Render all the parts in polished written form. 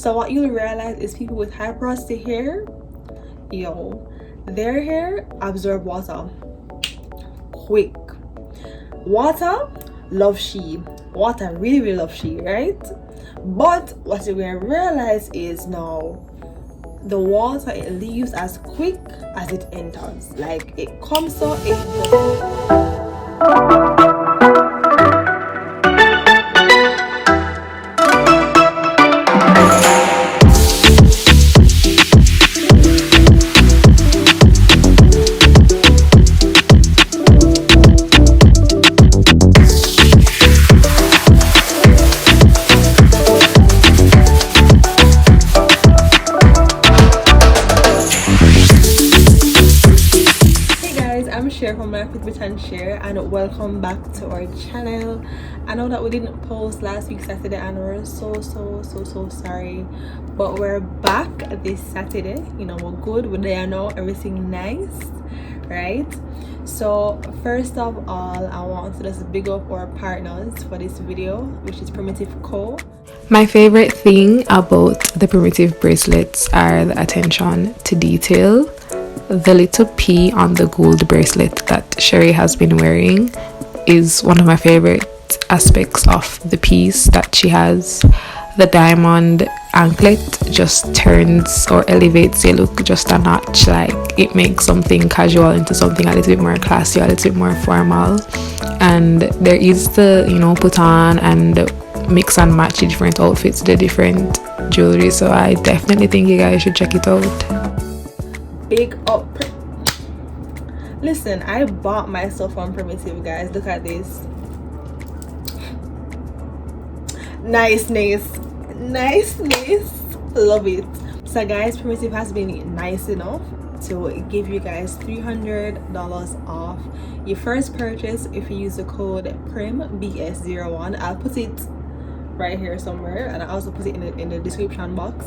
So what you'll realize is people with high porosity hair, their hair absorb water quick. Water love she. Water really love she, right? But what you're gonna realize is now the water, it leaves as quick as it enters. Like it comes so it from my Attribution share, and welcome back to our channel. I know that we didn't post last week Saturday and we're so sorry, but we're back this Saturday. We're good, we're there now, everything nice, right? So first of all, I want to just big up our partners for this video, which is Primitive Co. My favorite thing about the Primitive bracelets are the attention to detail. The little P on the gold bracelet that Sherry has been wearing is one of my favorite aspects of the piece that she has. The diamond anklet just turns or elevates your look just a notch. Like it makes something casual into something a little bit more classy, a little bit more formal. And there is the put on and mix and match the different outfits, the different jewelry. So I definitely think you guys should check it out. Big up. Listen, I bought myself on Primitive, guys. Look at this. Niceness. Love it. So guys, Primitive has been nice enough to give you guys $300 off your first purchase if you use the code PRIMBS01. I'll put it right here somewhere, and I also put it in the description box.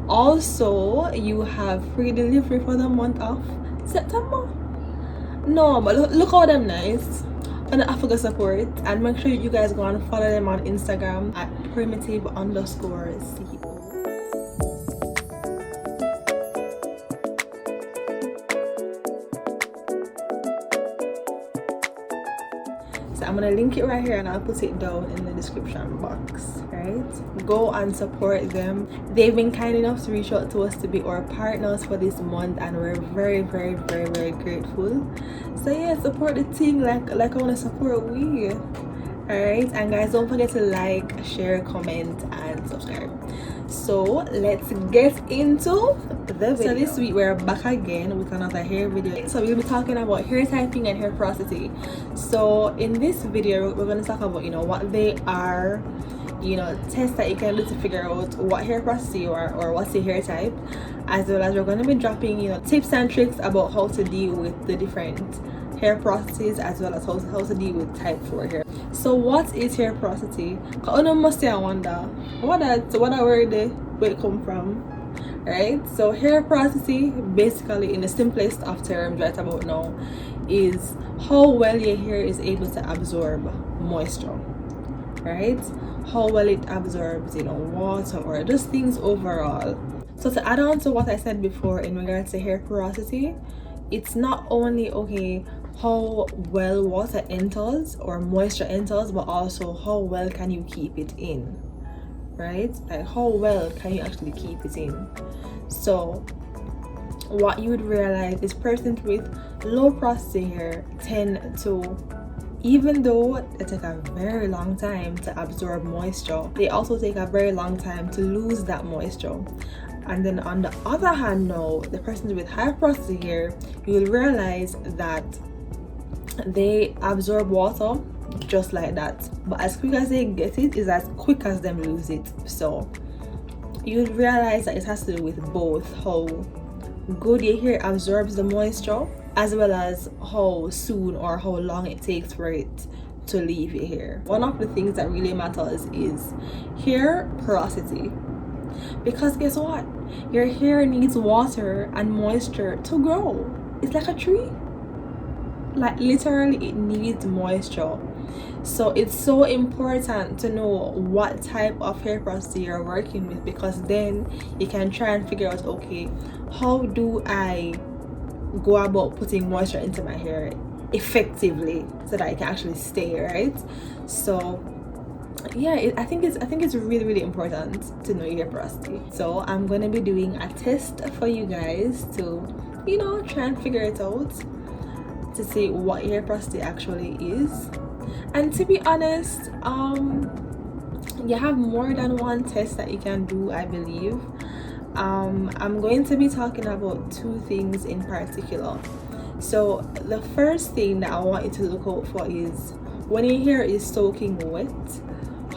Also, you have free delivery for the month of September. No, but look how them nice. And Africa support, and make sure you guys go and follow them on Instagram at primitive_co. So I'm gonna link it right here and I'll put it down in the description box, right? Go and support them. They've been kind enough to reach out to us to be our partners for this month, and we're very grateful. So yeah, support the team like I want to support we. Alright, and guys, don't forget to like, share, comment and subscribe. So let's get into the video. So this week we're back again with another hair video. So we'll be talking about hair typing and hair porosity. So in this video we're going to talk about what they are, tests that you can do to figure out what hair porosity you are or what's your hair type, as well as we're going to be dropping tips and tricks about how to deal with the different hair porosities, as well as how to deal with type 4 hair. So what is hair porosity? I must say I wonder what a word where it come from, right? So hair porosity, basically in the simplest of terms right about now, is how well your hair is able to absorb moisture, right? How well it absorbs water or just things overall. So to add on to what I said before in regards to hair porosity, it's not only how well water enters or moisture enters, but also how well can you keep it in, right? Like how well can you actually keep it in. So what you would realize is persons with low porosity hair tend to, even though it takes a very long time to absorb moisture, they also take a very long time to lose that moisture. And then on the other hand, now the persons with high porosity hair, you will realize that they absorb water just like that, but as quick as they get it is as quick as them lose it. So you'll realize that it has to do with both how good your hair absorbs the moisture, as well as how soon or how long it takes for it to leave your hair. One of the things that really matters is hair porosity, because guess what, your hair needs water and moisture to grow. It's like a tree. Like literally it needs moisture So it's so important to know what type of hair porosity you're working with, because then you can try and figure out, okay, how do I go about putting moisture into my hair effectively so that it can actually stay, right? So yeah, I think it's really important to know your hair porosity. So I'm gonna be doing a test for you guys to, you know, try and figure it out, to see what hair porosity actually is. And to be honest, you have more than one test that you can do, I believe. I'm going to be talking about two things in particular. So the first thing that I want you to look out for is when your hair is soaking wet,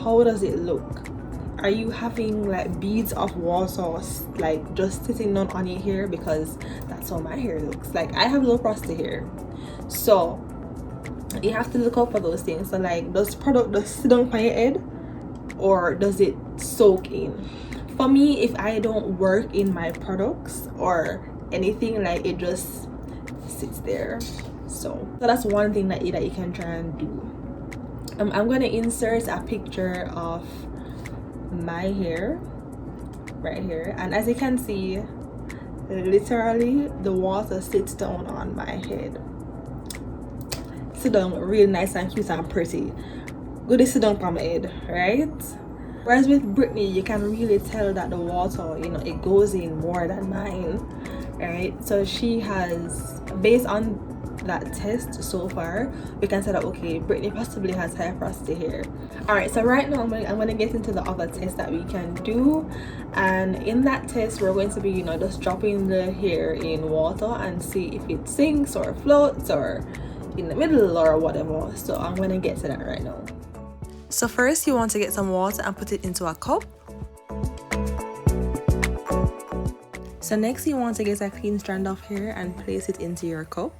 how does it look? Are you having like beads of water like just sitting down on your hair? Because that's how my hair looks. Like, I have low porosity hair, so you have to look out for those things. So like, does product just sit down on your head, or does it soak in? For me, if I don't work in my products or anything, like, it just sits there. So that's one thing that you can try and do. I'm gonna insert a picture of my hair right here, and as you can see, literally the water sits down on my head. Sit down real nice and cute and pretty. Good, sit down on my head, right? Whereas with Brittany, you can really tell that the water, you know, it goes in more than mine, right? So she has, based on that test so far, we can say that, okay, Brittany possibly has high porosity hair. All right, so right now I'm going to get into the other test that we can do, and in that test we're going to be, you know, just dropping the hair in water and see if it sinks or floats or in the middle or whatever. So I'm going to get to that right now. So first, you want to get some water and put it into a cup. So next, you want to get a clean strand of hair and place it into your cup.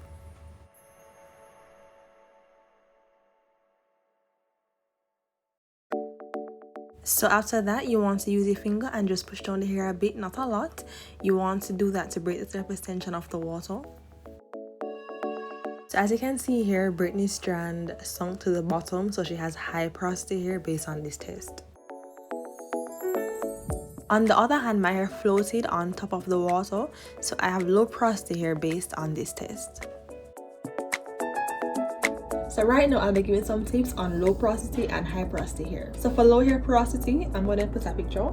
So after that, you want to use your finger and just push down the hair a bit, not a lot. You want to do that to break the surface tension of the water. So as you can see here, Brittany's strand sunk to the bottom, so she has high porosity hair based on this test. On the other hand, my hair floated on top of the water, so I have low porosity hair based on this test. So right now, I'll be giving some tips on low porosity and high porosity hair. So for low hair porosity, I'm going to put a picture.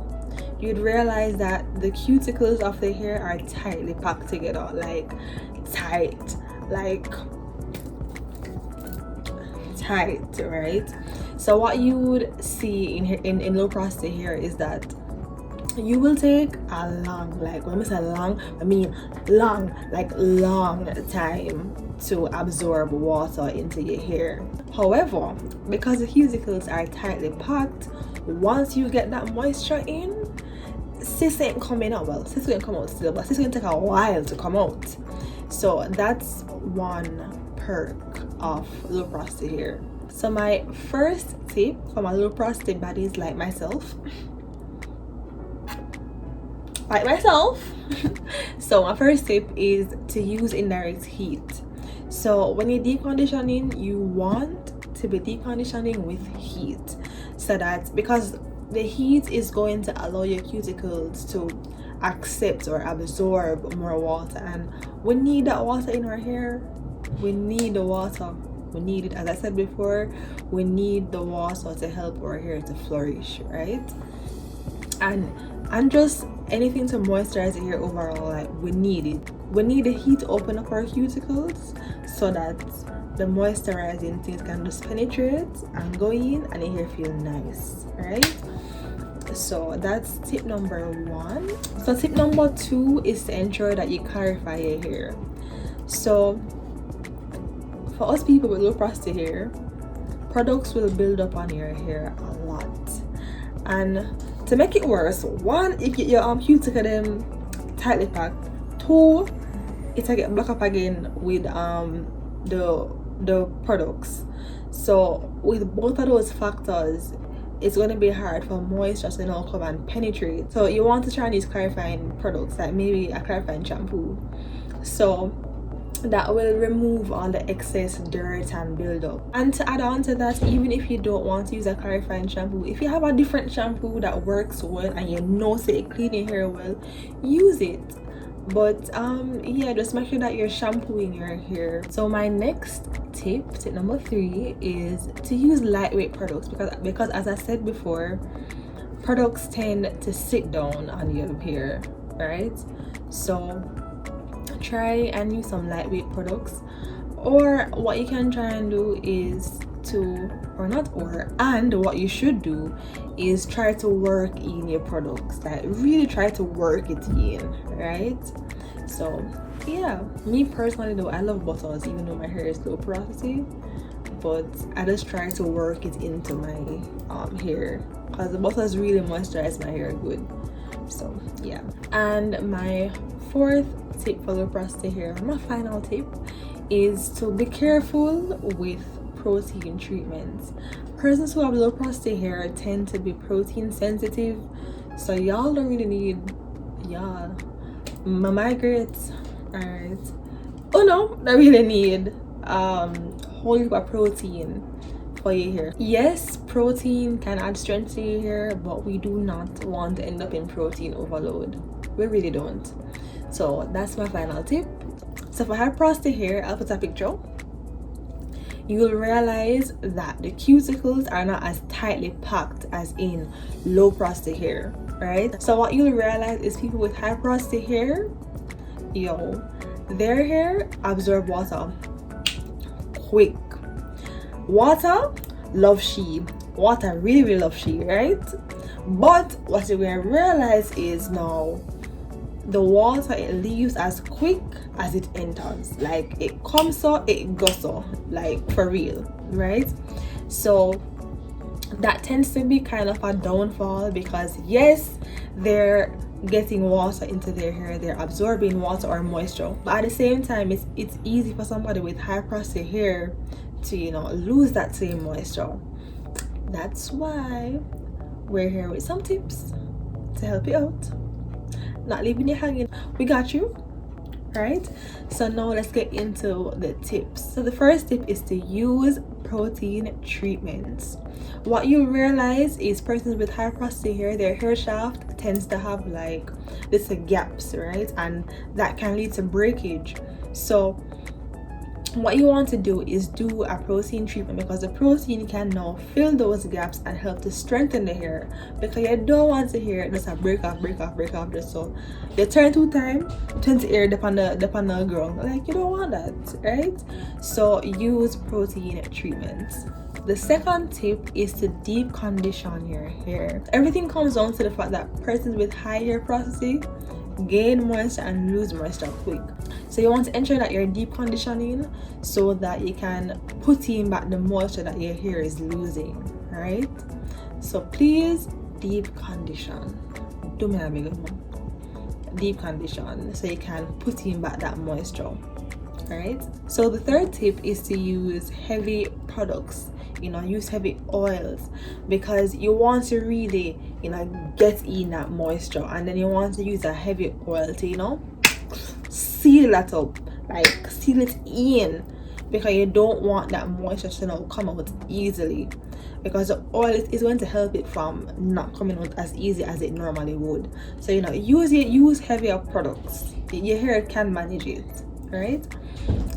You'd realize that the cuticles of the hair are tightly packed together, like tight, right? So what you would see in low porosity hair is that you will take a long, like when I say long, I mean long time to absorb water into your hair. However, because the cuticles are tightly packed, once you get that moisture in, cis ain't coming out. Well, cis will come out still, but cis will take a while to come out. So that's one perk of low porosity hair. So my first tip for my low porosity bodies like myself, so my first tip is to use indirect heat. So when you're deconditioning, you want to be deconditioning with heat, so that because the heat is going to allow your cuticles to accept or absorb more water, and we need that water in our hair. We need the water. We need it, as I said before, we need the water to help our hair to flourish, right? And just anything to moisturize the hair overall, like we need it. We need the heat to open up our cuticles so that the moisturizing things can just penetrate and go in and your hair feel nice, right? So that's tip number one. So tip number two is to ensure that you clarify your hair. So for us people with low porosity hair, products will build up on your hair a lot, and to make it worse, one, if your cuticle them tightly packed. Two, it'll get blocked up again with the products. So with both of those factors, it's going to be hard for moisture to now come and penetrate. So you want to try and use clarifying products, like maybe a clarifying shampoo. So that will remove all the excess dirt and buildup. And to add on to that, even if you don't want to use a clarifying shampoo, if you have a different shampoo that works well and you know say it clean your hair well, use it. But yeah, just make sure that you're shampooing your hair. So my next tip number 3, is to use lightweight products, because as I said before, products tend to sit down on your hair, right? So try and use some lightweight products. Or what you can try and do is what you should do is try to work in your products, like really try to work it in, right? So yeah, me personally though, I love butters even though my hair is low porosity, but I just try to work it into my hair, because the butters really moisturize my hair good. So yeah. And my 4th tip for low porosity hair, my final tip, is to be careful with protein treatments. Persons who have low porosity hair tend to be protein sensitive, so y'all don't really need migrates, alright? Oh no, don't really need whole heap of protein for your hair. Yes, protein can add strength to your hair, but we do not want to end up in protein overload. We really don't. So that's my final tip. So for high porosity hair, I'll put a picture. You will realize that the cuticles are not as tightly packed as in low porosity hair, right? So what you'll realize is people with high porosity hair, their hair absorb water quick. Water love she. Water really love she, right? But what you will realize is now the water, it leaves as quick as it enters. Like it comes so it goes so, like for real, right? So that tends to be kind of a downfall, because yes, they're getting water into their hair, they're absorbing water or moisture, but at the same time it's easy for somebody with high porosity hair to lose that same moisture. That's why we're here with some tips to help you out, not leaving you hanging. We got you, right? So now let's get into the tips. So the first tip is to use protein treatments. What you realize is persons with high porosity hair, their hair shaft tends to have like this gaps, right? And that can lead to breakage. So what you want to do is do a protein treatment, because the protein can now fill those gaps and help to strengthen the hair, because you don't want the hair just a break off just so you turn 2 times 20 hair depend the ground, like you don't want that, right? So use protein treatments. The second tip is to deep condition your hair. Everything comes down to the fact that persons with high hair porosity gain moisture and lose moisture quick. So you want to ensure that you're deep conditioning so that you can put in back the moisture that your hair is losing, right? So please deep condition. Do me a big one. Deep condition so you can put in back that moisture, right? So the third tip is to use heavy products. Use heavy oils, because you want to really get in that moisture, and then you want to use a heavy oil to seal that up, like seal it in, because you don't want that moisture to now come out easily, because the oil is going to help it from not coming out as easy as it normally would. So use heavier products. Your hair can manage it, right?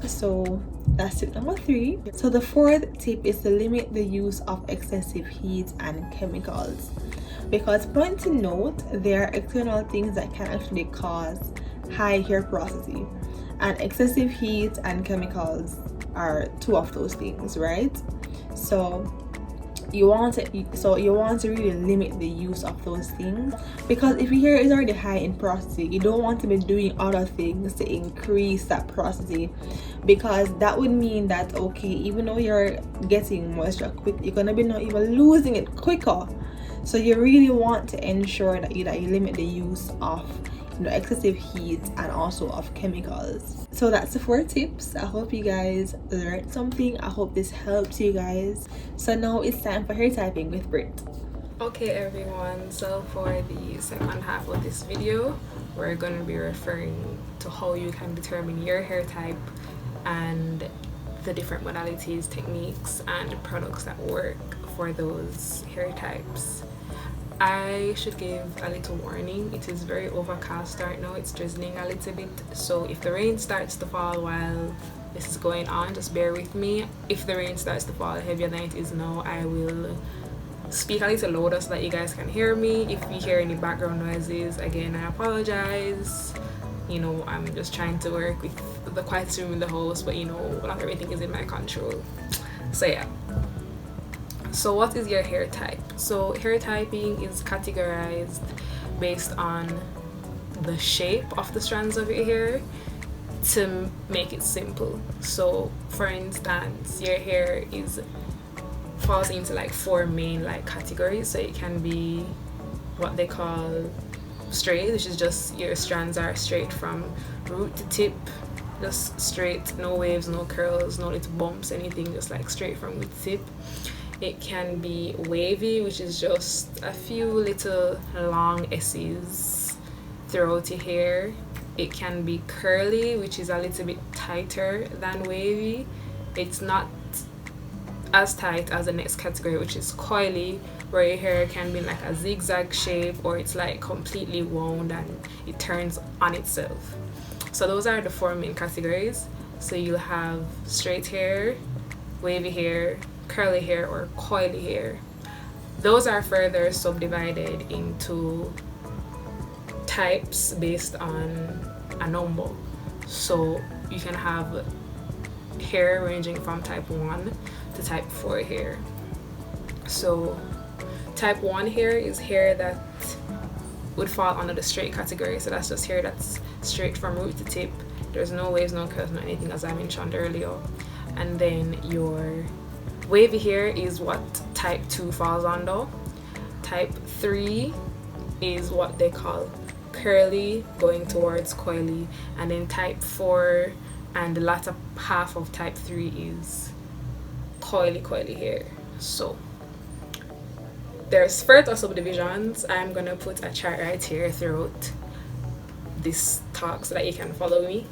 So that's tip number 3. So the 4th tip is to limit the use of excessive heat and chemicals, because point to note, there are external things that can actually cause high hair porosity, and excessive heat and chemicals are 2 of those things, right? So you want to really limit the use of those things, because if your hair is already high in porosity, you don't want to be doing other things to increase that porosity, because that would mean that even though you're getting moisture quick, you're gonna be not even losing it quicker. So you really want to ensure that you limit the use of excessive heat and also of chemicals. So that's the 4 tips. I hope you guys learned something. I hope this helps you guys. So now it's time for hair typing with Brit. Okay everyone, so for the second half of this video, we're going to be referring to how you can determine your hair type and the different modalities, techniques, and products that work for those hair types. I should give a little warning. It is very overcast right now. It's drizzling a little bit, so if the rain starts to fall while this is going on, just bear with me. If the rain starts to fall heavier than it is now, I will speak a little louder so that you guys can hear me. If you hear any background noises, again, I apologize. You know, I'm just trying to work with the quietest room in the house, but you know, not everything is in my control. So yeah. So what is your hair type? So hair typing is categorized based on the shape of the strands of your hair to make it simple. So for instance, your hair falls into like 4 main like categories. So it can be what they call straight, which is just your strands are straight from root to tip, just straight, no waves, no curls, no little bumps, anything, just like straight from root to tip. It can be wavy, which is just a few little long S's throughout your hair. It can be curly, which is a little bit tighter than wavy. It's not as tight as the next category, which is coily, where your hair can be like a zigzag shape, or it's like completely wound and it turns on itself. So those are the 4 main categories. So you'll have straight hair, wavy hair, curly hair, or coily hair. Those are further subdivided into types based on a number. So you can have hair ranging from type 1 to type 4 hair. So type 1 hair is hair that would fall under the straight category. So that's just hair that's straight from root to tip. There's no waves, no curls, no anything, as I mentioned earlier. And then your wavy hair is what type 2 falls under. Type 3 is what they call curly, going towards coily. And then type 4 and the latter half of type 3 is coily hair. So there's further subdivisions. I'm gonna put a chart right here throughout this talk so that you can follow me.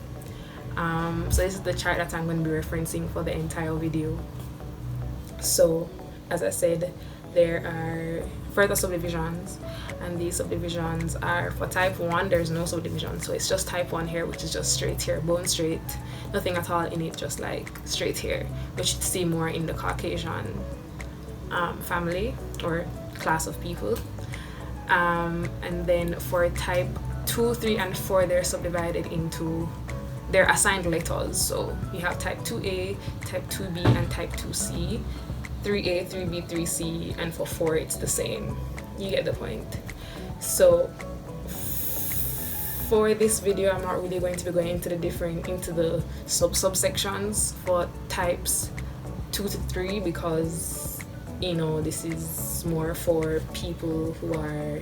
So this is the chart that I'm going to be referencing for the entire video. So as I said, there are further subdivisions, and these subdivisions are for type 1. There's no subdivision, so it's just type 1 hair, which is just straight hair, bone straight, nothing at all in it, just like straight hair, which you see more in the Caucasian family or class of people. And then for type 2, 3, and 4, they're subdivided into, they're assigned letters. So you have type 2A, type 2B, and type 2C. 3A, 3B, 3C, and for 4 it's the same. You get the point. So for this video, I'm not really going to be going into the subsections for types 2 to 3, because you know this is more for people who are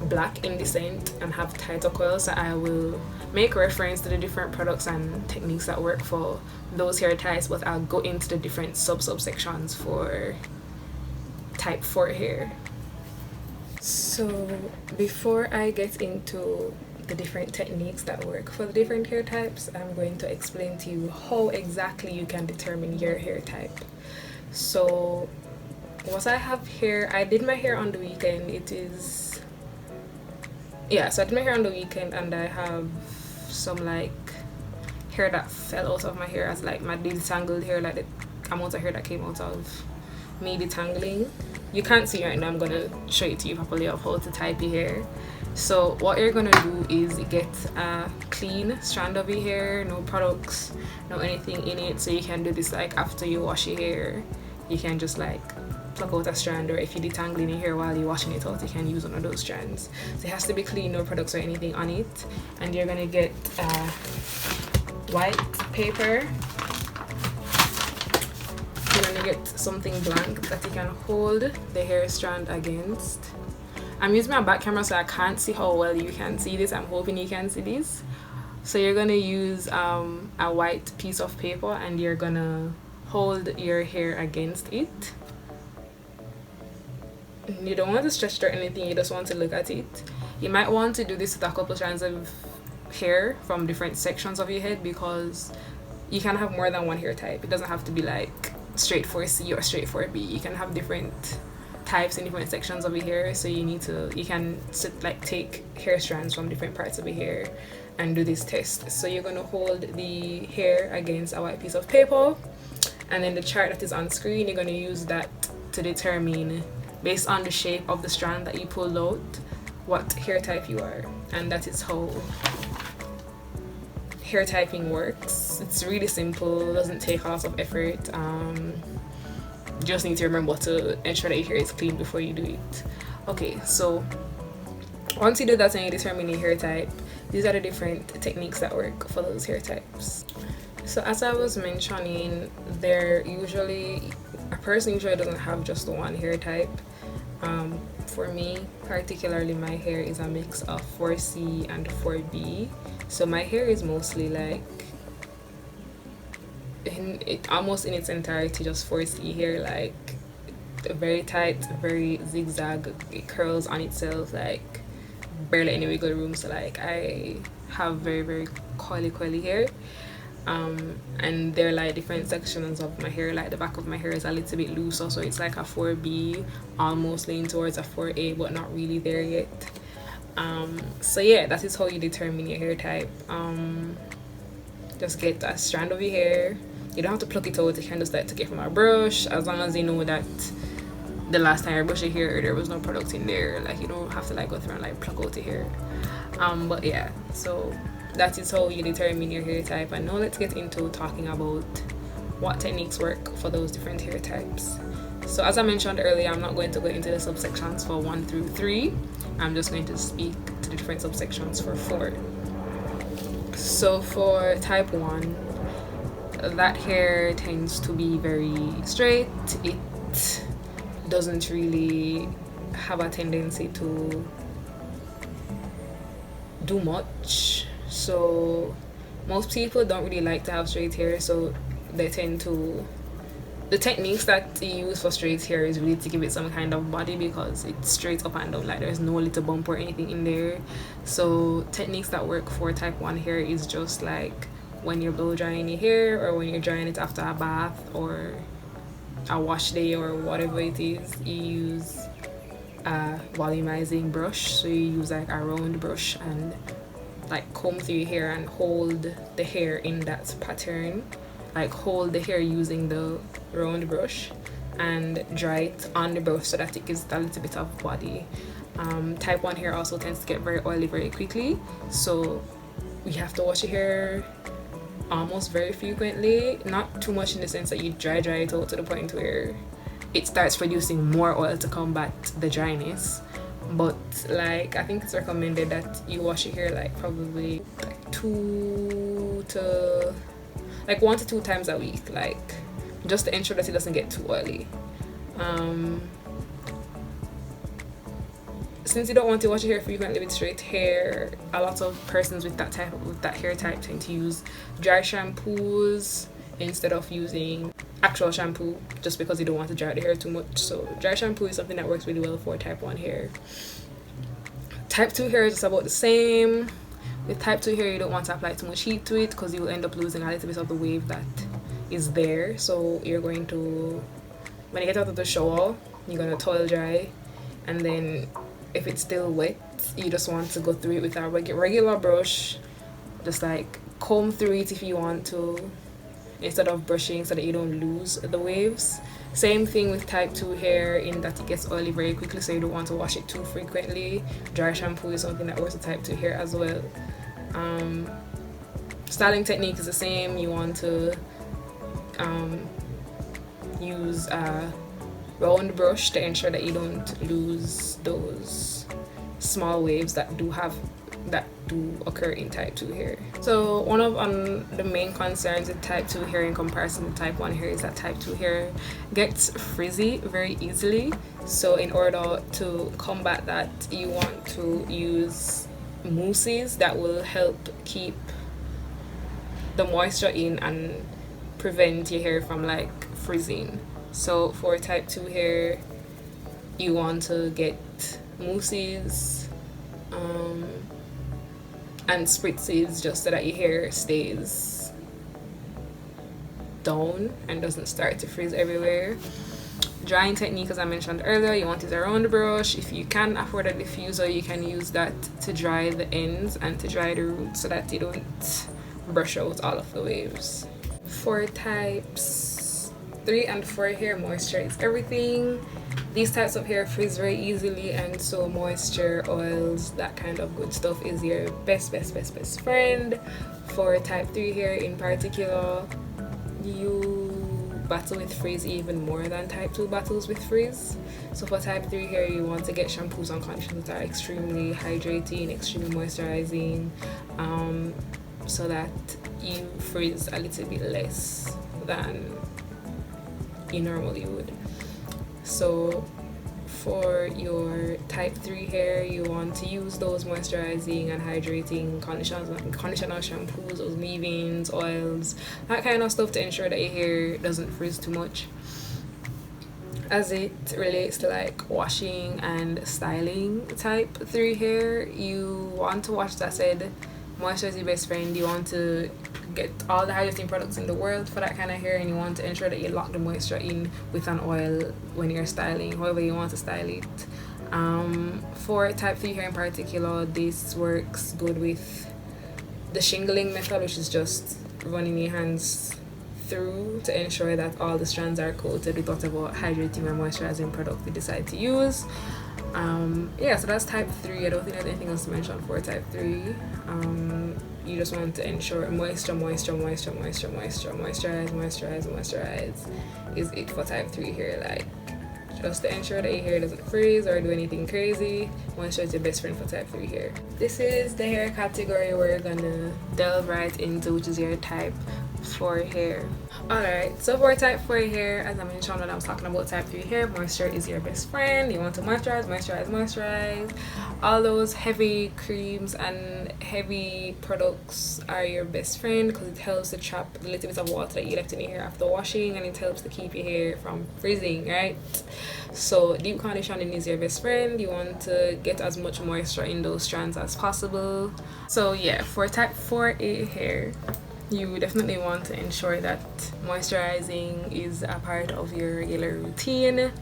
black in descent and have tighter coils. So I will make reference to the different products and techniques that work for those hair types, but I'll go into the different subsections for type 4 hair. So before I get into the different techniques that work for the different hair types, I'm going to explain to you how exactly you can determine your hair type. So what I have here, I did my hair on the weekend. So I did my hair on the weekend, and I have some like hair that fell out of my hair as like my detangled hair, like the amount of hair that came out of me detangling. You can't see right now, I'm gonna show it to you properly of how to type your hair. So what you're gonna do is get a clean strand of your hair, no products, no anything in it. So you can do this like after you wash your hair. You can just like pluck out a strand, or if you're detangling your hair while you're washing it out, you can use one of those strands. So it has to be clean, no products or anything on it. And you're gonna get white paper. You're gonna get something blank that you can hold the hair strand against. I'm using my back camera, so I can't see how well you can see this. I'm hoping you can see this. So you're gonna use a white piece of paper, and you're gonna hold your hair against it. you don't want to stretch it or anything, you just want to look at it. You might want to do this with a couple strands of hair from different sections of your head, because you can have more than one hair type. It doesn't have to be like straight 4C or straight 4B. You can have different types in different sections of your hair, so you can take hair strands from different parts of your hair and do this test. So you're going to hold the hair against a white piece of paper, and then the chart that is on screen, you're going to use that to determine, based on the shape of the strand that you pulled out, what hair type you are. And that is how hair typing works. It's really simple, doesn't take a lot of effort. Just need to remember to ensure that your hair is clean before you do it. Okay, so once you do that and you determine your hair type, these are the different techniques that work for those hair types. So as I was mentioning, a person usually doesn't have just one hair type. For me particularly, my hair is a mix of 4C and 4B. So my hair is mostly like almost in its entirety just 4C hair, like very tight, very zigzag. It curls on itself, like barely any wiggle room. So like I have very, very coily hair. And there are like different sections of my hair. Like the back of my hair is a little bit looser, so it's like a 4B, almost leaning towards a 4A, but not really there yet. So yeah, that is how you determine your hair type. Just get a strand of your hair. You don't have to pluck it out, you can just like take it from a brush, as long as you know that the last time you brushed your hair there was no product in there. Like you don't have to like go through and like pluck out your hair. But yeah, so that is how you determine your hair type. And now let's get into talking about what techniques work for those different hair types. So as I mentioned earlier, I'm not going to go into the subsections for 1 through 3. I'm just going to speak to the different subsections for 4. So for type 1, that hair tends to be very straight. It doesn't really have a tendency to do much. So most people don't really like to have straight hair, so they tend to, the techniques that you use for straight hair is really to give it some kind of body, because it's straight up and down, like there's no little bump or anything in there. So techniques that work for type 1 hair is just like when you're blow drying your hair, or when you're drying it after a bath or a wash day or whatever it is. You use a volumizing brush, so you use like a round brush and like comb through your hair and hold the hair in that pattern, like hold the hair using the round brush and dry it on the brush so that it gives a little bit of body. Type 1 hair also tends to get very oily very quickly, so you have to wash your hair almost very frequently. Not too much in the sense that you dry it out to the point where it starts producing more oil to combat the dryness, but like I think it's recommended that you wash your hair like probably like 1 to 2 times a week, like just to ensure that it doesn't get too oily. Since you don't want to wash your hair frequently with straight hair, a lot of persons with that hair type tend to use dry shampoos instead of using actual shampoo, just because you don't want to dry the hair too much. So dry shampoo is something that works really well for type 1 hair. Type 2 hair is just about the same. With type 2 hair, you don't want to apply too much heat to it, because you will end up losing a little bit of the wave that is there. So you're going to, when you get out of the shower, you're going to towel dry, and then if it's still wet, you just want to go through it with a regular brush, just like comb through it if you want to, instead of brushing, so that you don't lose the waves. Same thing with type 2 hair, in that it gets oily very quickly, so you don't want to wash it too frequently. Dry shampoo is something that works with type 2 hair as well. Styling technique is the same. You want to use a round brush to ensure that you don't lose those small waves that do occur in type 2 hair. So one of the main concerns with type 2 hair in comparison to type 1 hair is that type 2 hair gets frizzy very easily. So in order to combat that, you want to use mousses that will help keep the moisture in and prevent your hair from like frizzing. So for type 2 hair, you want to get mousses and spritzes just so that your hair stays down and doesn't start to frizz everywhere. Drying technique, as I mentioned earlier, you want to use a round brush. If you can afford a diffuser, you can use that to dry the ends and to dry the roots so that you don't brush out all of the waves. For types 3 and 4 hair, moisture is everything. These types of hair frizz very easily, and so moisture, oils, that kind of good stuff is your best friend. For type 3 hair in particular, you battle with frizz even more than type 2 battles with frizz. So for type 3 hair, you want to get shampoos and conditioners that are extremely hydrating, extremely moisturizing, so that you frizz a little bit less than you normally would. So for your type 3 hair, you want to use those moisturizing and hydrating conditioner shampoos, those leave-ins, oils, that kind of stuff to ensure that your hair doesn't frizz too much. As it relates to like washing and styling type 3 hair, you want to wash, that said, moisture is your best friend. You want to get all the hydrating products in the world for that kind of hair, and you want to ensure that you lock the moisture in with an oil when you're styling, however you want to style it. For type 3 hair in particular, this works good with the shingling method, which is just running your hands through to ensure that all the strands are coated with whatever hydrating or moisturizing product you decide to use. So that's type 3. I don't think there's anything else to mention for type 3. You just want to ensure moisturize is it for type 3 hair. Like, just to ensure that your hair doesn't freeze or do anything crazy, moisture is your best friend for type 3 hair. This is the hair category we're gonna delve right into, which is your type 4 hair. Alright, so for type 4 hair, as I mentioned when I was talking about type 3 hair, moisture is your best friend. You want to moisturize. All those heavy creams and heavy products are your best friend because it helps to trap the little bit of water that you left in your hair after washing, and it helps to keep your hair from freezing, right? So deep conditioning is your best friend. You want to get as much moisture in those strands as possible. So yeah, for type 4A hair, you definitely want to ensure that moisturizing is a part of your regular routine.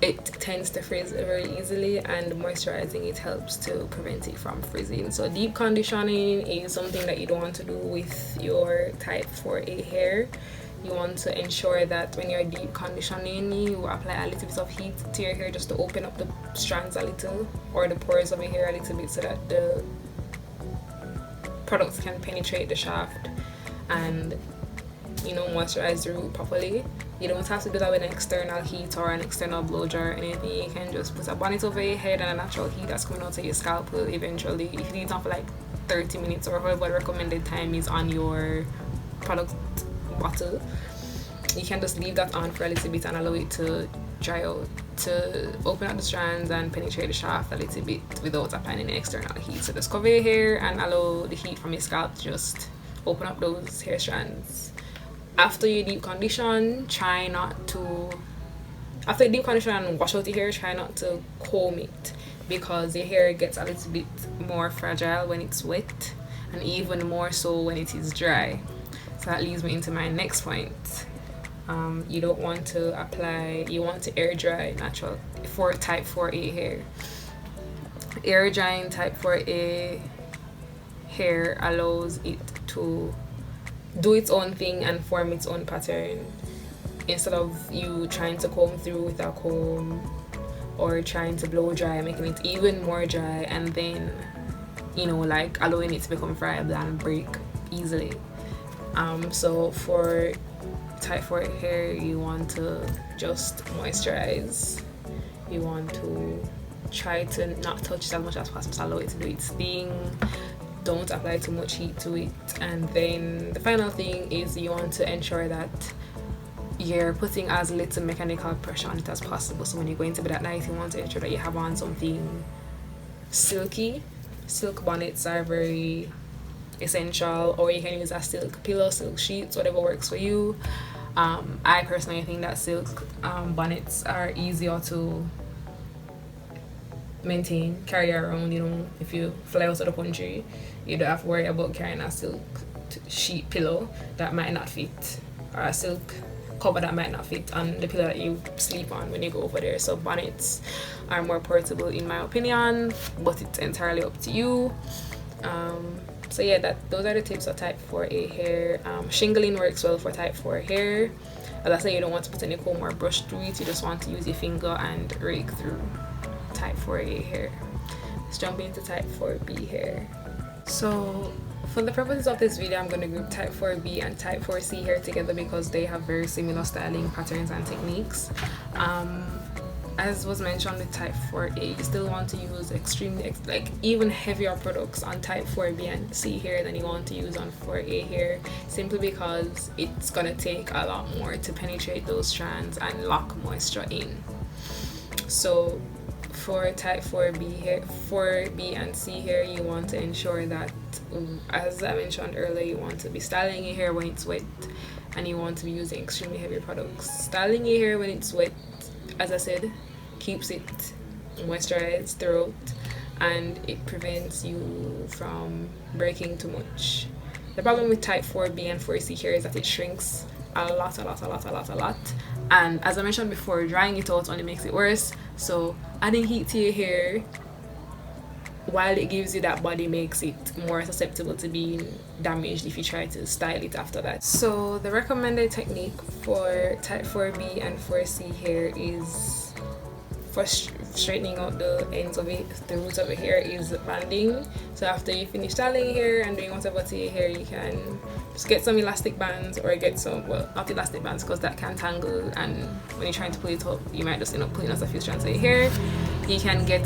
It tends to frizz very easily, and moisturizing, it helps to prevent it from freezing. So deep conditioning is something that you don't want to do with your type 4A hair. You want to ensure that when you're deep conditioning, you apply a little bit of heat to your hair just to open up the strands a little, or the pores of your hair a little bit, so that the products can penetrate the shaft and moisturize the root properly. You don't have to do that with an external heat or an external blow dryer or anything. You can just put a bonnet over your head, and a natural heat that's coming out of your scalp will eventually, if you leave it on for like 30 minutes or whatever the recommended time is on your product bottle, you can just leave that on for a little bit and allow it to dry out, to open up the strands and penetrate the shaft a little bit without applying any external heat. So just cover your hair and allow the heat from your scalp to just open up those hair strands. After you deep condition, after you deep condition and wash out your hair, try not to comb it, because your hair gets a little bit more fragile when it's wet, and even more so when it is dry. So that leads me into my next point. You don't want to apply, you want to air dry natural for type 4A hair. Air drying type 4A hair allows it to do its own thing and form its own pattern, instead of you trying to comb through with a comb or trying to blow dry, making it even more dry, and then like allowing it to become friable and break easily. So for type 4 hair, you want to just moisturize. You want to try to not touch it as much as possible, so allow it to do its thing. Don't apply too much heat to it. And then the final thing is you want to ensure that you're putting as little mechanical pressure on it as possible. So when you're going to bed at night, you want to ensure that you have on something silky. Silk bonnets are very essential, or you can use a silk pillow, silk sheets, whatever works for you. I personally think that silk bonnets are easier to maintain, carry around. You know, if you fly out of the country, you don't have to worry about carrying a silk sheet pillow that might not fit, or a silk cover that might not fit on the pillow that you sleep on when you go over there. So bonnets are more portable in my opinion, but it's entirely up to you. So yeah, those are the tips for type 4A hair. Shingling works well for type 4 hair. As I say, you don't want to put any comb or brush through it, you just want to use your finger and rake through type 4A hair. Let's jump into type 4B hair. So for the purposes of this video, I'm going to group type 4B and type 4C hair together because they have very similar styling patterns and techniques. As was mentioned with type 4A, you still want to use extremely even heavier products on type 4B and C hair than you want to use on 4A hair, simply because it's going to take a lot more to penetrate those strands and lock moisture in. So for type 4B hair, 4B and C hair, you want to ensure that, as I mentioned earlier, you want to be styling your hair when it's wet, and you want to be using extremely heavy products. Styling your hair when it's wet, as I said, keeps it moisturized throughout, and it prevents you from breaking too much. The problem with type 4B and 4C hair is that it shrinks a lot, and as I mentioned before, drying it out only makes it worse. So adding heat to your hair, while it gives you that body, makes it more susceptible to being damaged if you try to style it after that. So the recommended technique for type 4B and 4C hair is, for straightening out the ends of it, the roots of your hair, is banding. So after you finish styling your hair and doing whatever to your hair, you can just get some elastic bands, or get some, well, not elastic bands because that can tangle, and when you're trying to pull it up, you might just end up pulling out a few strands of your hair. You can get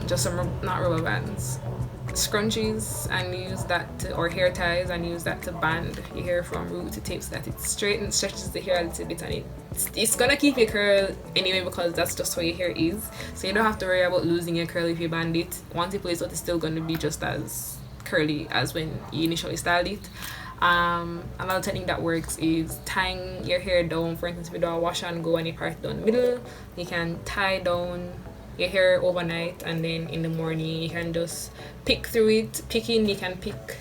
just some, not rubber bands, scrunchies, and use that to, or hair ties, and use that to band your hair from root to tip so that it straightens, stretches the hair a little bit, and it's gonna keep your curl anyway because that's just how your hair is. So you don't have to worry about losing your curl if you band it. Once you pull it out, it's still gonna be just as curly as when you initially styled it. Another technique that works is tying your hair down. For instance, if you do a wash and go and you part it down the middle, you can tie down your hair overnight, and then in the morning you can just pick through it. Picking, you can pick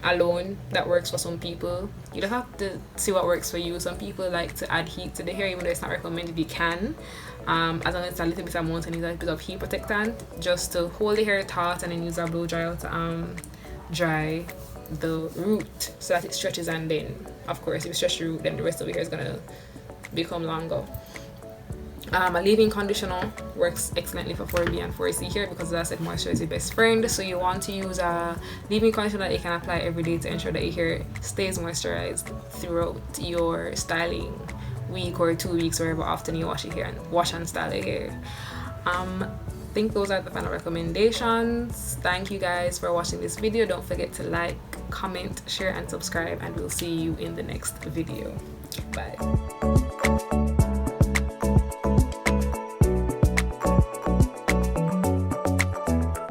alone. That works for some people. You don't have to see what works for you. Some people like to add heat to the hair, even though it's not recommended. You can, as long as it's a little bit amount and use a bit of heat protectant just to hold the hair taut, and then use a blow dryer to dry the root so that it stretches, and then of course if you stretch the root, then the rest of your hair is gonna become longer. A leave-in conditioner works excellently for 4B and 4C hair because, as I said, moisture is your best friend. So you want to use a leave-in conditioner that you can apply every day to ensure that your hair stays moisturized throughout your styling week or 2 weeks, or however often you wash your hair and wash and style your hair. I think those are the final recommendations. Thank you guys for watching this video. Don't forget to like, comment, share, and subscribe, and we'll see you in the next video. Bye.